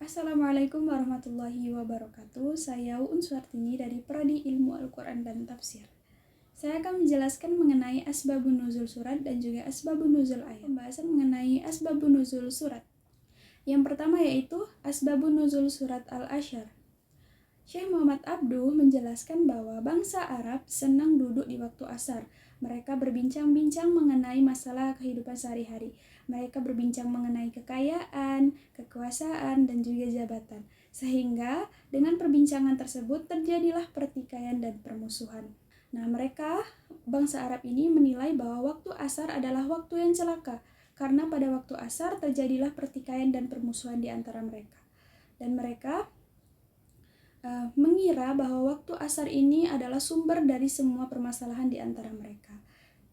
Assalamualaikum warahmatullahi wabarakatuh. Saya Uun Suartini dari Prodi Ilmu Al-Quran dan Tafsir. Saya akan menjelaskan mengenai asbabun nuzul surat dan juga asbabun nuzul ayat. Pembahasan mengenai asbabun nuzul surat. Yang pertama yaitu asbabun nuzul surat Al-Asyr. Syekh Muhammad Abduh menjelaskan bahwa bangsa Arab senang duduk di waktu asar. Mereka berbincang-bincang mengenai masalah kehidupan sehari-hari. Mereka berbincang mengenai kekayaan, kekuasaan, dan juga jabatan. Sehingga dengan perbincangan tersebut terjadilah pertikaian dan permusuhan. Nah, bangsa Arab ini menilai bahwa waktu asar adalah waktu yang celaka. Karena pada waktu asar terjadilah pertikaian dan permusuhan di antara mereka. Dan mereka mengira bahwa waktu asar ini adalah sumber dari semua permasalahan di antara mereka.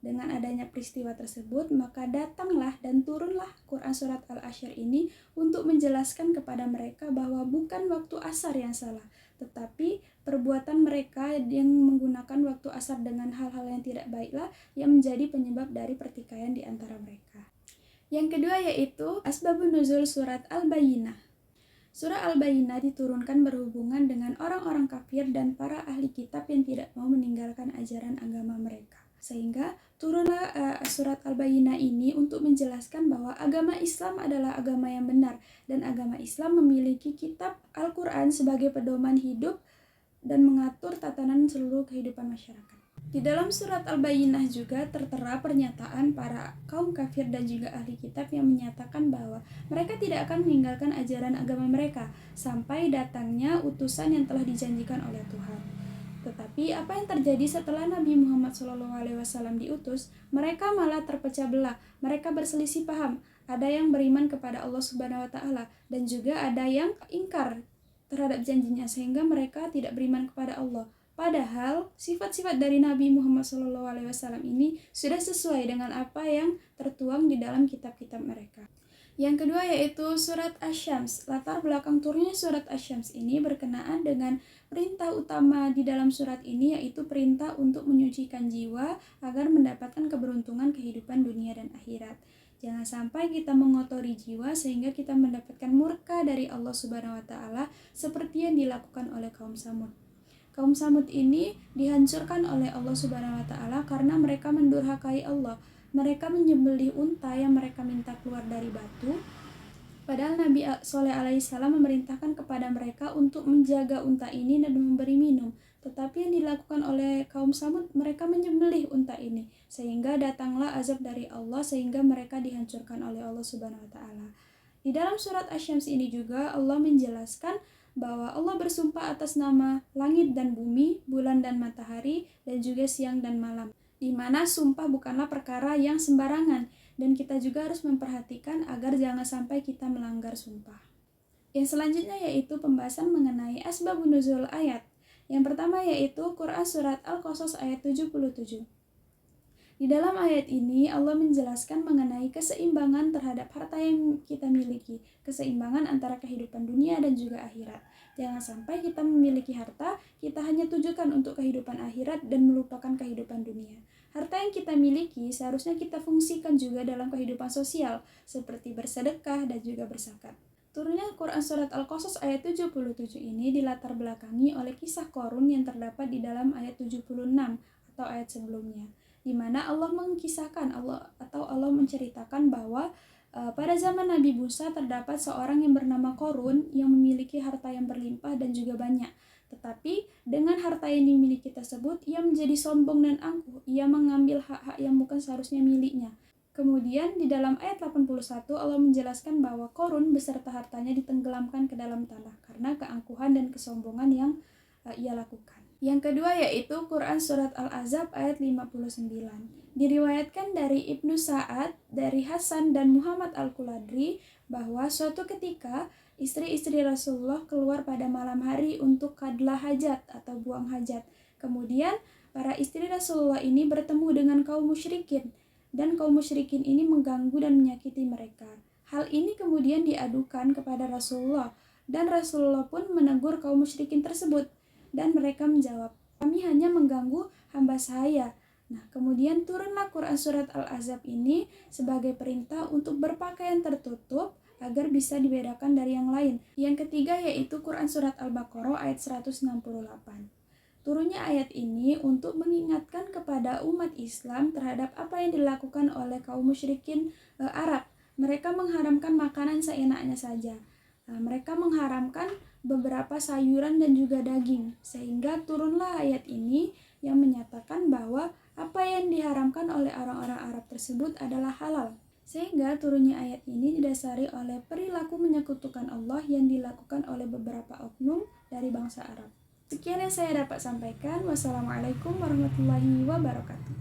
Dengan adanya peristiwa tersebut, maka datanglah dan turunlah Quran Surat Al-Asyr ini untuk menjelaskan kepada mereka bahwa bukan waktu asar yang salah, tetapi perbuatan mereka yang menggunakan waktu asar dengan hal-hal yang tidak baiklah yang menjadi penyebab dari pertikaian di antara mereka. Yang kedua yaitu asbabun nuzul surat Al-Bayyinah. Surah Al-Bayyinah diturunkan berhubungan dengan orang-orang kafir dan para ahli kitab yang tidak mau meninggalkan ajaran agama mereka. Sehingga turunlah surat Al-Bayyinah ini untuk menjelaskan bahwa agama Islam adalah agama yang benar dan agama Islam memiliki kitab Al-Quran sebagai pedoman hidup dan mengatur tatanan seluruh kehidupan masyarakat. Di dalam surat Al-Bayyinah juga tertera pernyataan para kaum kafir dan juga ahli kitab yang menyatakan bahwa mereka tidak akan meninggalkan ajaran agama mereka sampai datangnya utusan yang telah dijanjikan oleh Tuhan. Tetapi apa yang terjadi setelah Nabi Muhammad SAW diutus? Mereka malah terpecah belah. Mereka berselisih paham. Ada yang beriman kepada Allah Subhanahu Wa Taala dan juga ada yang ingkar terhadap janjinya sehingga mereka tidak beriman kepada Allah. Padahal sifat-sifat dari Nabi Muhammad SAW ini sudah sesuai dengan apa yang tertuang di dalam kitab-kitab mereka. Yang kedua yaitu surat Asy-Syams. Latar belakang turunnya surat Asy-Syams ini berkenaan dengan perintah utama di dalam surat ini, yaitu perintah untuk menyucikan jiwa agar mendapatkan keberuntungan kehidupan dunia dan akhirat. Jangan sampai kita mengotori jiwa sehingga kita mendapatkan murka dari Allah Subhanahu Wa Taala seperti yang dilakukan oleh kaum Samud. Kaum Samud ini dihancurkan oleh Allah Subhanahu Wa Taala karena mereka mendurhakai Allah. Mereka menyembelih unta yang mereka minta keluar dari batu. Padahal Nabi Shalih alaihissalam memerintahkan kepada mereka untuk menjaga unta ini dan memberi minum. Tetapi yang dilakukan oleh kaum Samud, mereka menyembelih unta ini. Sehingga datanglah azab dari Allah sehingga mereka dihancurkan oleh Allah Subhanahu Wa Taala. Di dalam surat Asy-Syams ini juga Allah menjelaskan bahwa Allah bersumpah atas nama langit dan bumi, bulan dan matahari, dan juga siang dan malam. Di mana sumpah bukanlah perkara yang sembarangan, dan kita juga harus memperhatikan agar jangan sampai kita melanggar sumpah. Yang selanjutnya yaitu pembahasan mengenai asbabun nuzul ayat. Yang pertama yaitu Quran Surat Al-Qasas ayat 77. Di dalam ayat ini Allah menjelaskan mengenai keseimbangan terhadap harta yang kita miliki, keseimbangan antara kehidupan dunia dan juga akhirat. Jangan sampai kita memiliki harta, kita hanya tujukan untuk kehidupan akhirat dan melupakan kehidupan dunia. Harta yang kita miliki seharusnya kita fungsikan juga dalam kehidupan sosial, seperti bersedekah dan juga berzakat. Turunnya Quran Surat Al-Qasas ayat 77 ini dilatar belakangi oleh kisah Qarun yang terdapat di dalam ayat 76 atau ayat sebelumnya, di mana Allah mengisahkan Allah menceritakan bahwa pada zaman Nabi Musa terdapat seorang yang bernama Qarun yang memiliki harta yang berlimpah dan juga banyak. Tetapi dengan harta yang dimiliki tersebut, ia menjadi sombong dan angkuh. Ia mengambil hak-hak yang bukan seharusnya miliknya. Kemudian di dalam ayat 81 Allah menjelaskan bahwa Qarun beserta hartanya ditenggelamkan ke dalam tanah karena keangkuhan dan kesombongan yang ia lakukan. Yang kedua yaitu Quran Surat Al-Ahzab ayat 59. Diriwayatkan dari Ibnu Sa'ad, dari Hasan dan Muhammad Al-Quladri bahwa suatu ketika istri-istri Rasulullah keluar pada malam hari untuk qadlah hajat atau buang hajat. Kemudian para istri Rasulullah ini bertemu dengan kaum musyrikin dan kaum musyrikin ini mengganggu dan menyakiti mereka. Hal ini kemudian diadukan kepada Rasulullah dan Rasulullah pun menegur kaum musyrikin tersebut. Dan mereka menjawab, kami hanya mengganggu hamba saya. Nah, kemudian turunlah Quran Surat Al-Ahzab ini sebagai perintah untuk berpakaian tertutup agar bisa dibedakan dari yang lain. Yang ketiga yaitu Quran Surat Al-Baqarah ayat 168. Turunnya ayat ini untuk mengingatkan kepada umat Islam terhadap apa yang dilakukan oleh kaum musyrikin Arab. Mereka mengharamkan makanan seenaknya saja. Mereka mengharamkan beberapa sayuran dan juga daging. Sehingga turunlah ayat ini yang menyatakan bahwa apa yang diharamkan oleh orang-orang Arab tersebut adalah halal. Sehingga turunnya ayat ini didasari oleh perilaku menyekutukan Allah yang dilakukan oleh beberapa oknum dari bangsa Arab. Sekian yang saya dapat sampaikan. Wassalamualaikum warahmatullahi wabarakatuh.